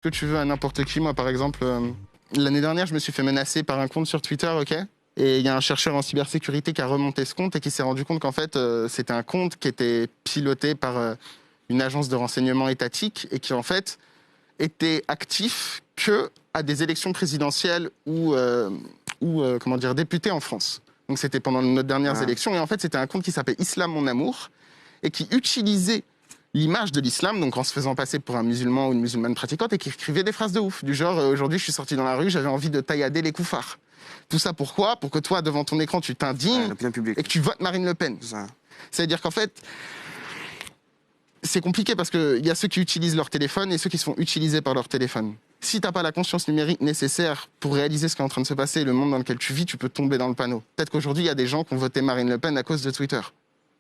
que tu veux à n'importe qui. Moi, par exemple, l'année dernière, je me suis fait menacer par un compte sur Twitter, ok ? Et il y a un chercheur en cybersécurité qui a remonté ce compte et qui s'est rendu compte qu'en fait, c'était un compte qui était piloté par une agence de renseignement étatique et qui, en fait, était actif que à des élections présidentielles ou députés en France. Donc, c'était pendant nos dernières élections. Et en fait, c'était un compte qui s'appelait Islam Mon Amour et qui utilisait l'image de l'islam, donc en se faisant passer pour un musulman ou une musulmane pratiquante, et qui écrivait des phrases de ouf, du genre aujourd'hui je suis sorti dans la rue, j'avais envie de taillader les koufars. Tout ça pourquoi ? Pour que toi, devant ton écran, tu t'indignes et que tu votes Marine Le Pen. C'est-à-dire qu'en fait, c'est compliqué parce qu'il y a ceux qui utilisent leur téléphone et ceux qui se font utiliser par leur téléphone. Si tu n'as pas la conscience numérique nécessaire pour réaliser ce qui est en train de se passer et le monde dans lequel tu vis, tu peux tomber dans le panneau. Peut-être qu'aujourd'hui, il y a des gens qui ont voté Marine Le Pen à cause de Twitter.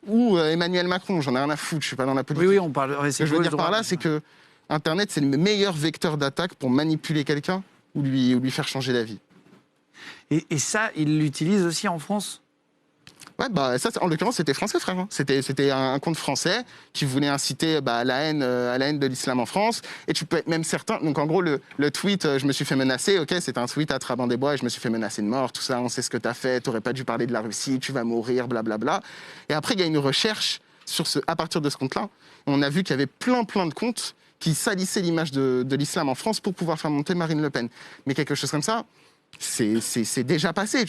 Ou Emmanuel Macron, j'en ai rien à foutre, je suis pas dans la politique. Oui, on parle. Ce que je veux dire par là, c'est que Internet, c'est le meilleur vecteur d'attaque pour manipuler quelqu'un ou lui faire changer d'avis. Et ça, ils l'utilisent aussi en France ? Ouais, bah ça, en l'occurrence, c'était français, frère. Hein. C'était un compte français qui voulait inciter à la haine de l'islam en France. Et tu peux être même certain. Donc, en gros, le tweet, je me suis fait menacer. Ok, c'était un tweet à Trabant-des-Bois et je me suis fait menacer de mort. Tout ça, on sait ce que t'as fait. T'aurais pas dû parler de la Russie. Tu vas mourir, blablabla. Et après, il y a une recherche à partir de ce compte-là. On a vu qu'il y avait plein de comptes qui salissaient l'image de l'islam en France pour pouvoir faire monter Marine Le Pen. Mais quelque chose comme ça, c'est déjà passé.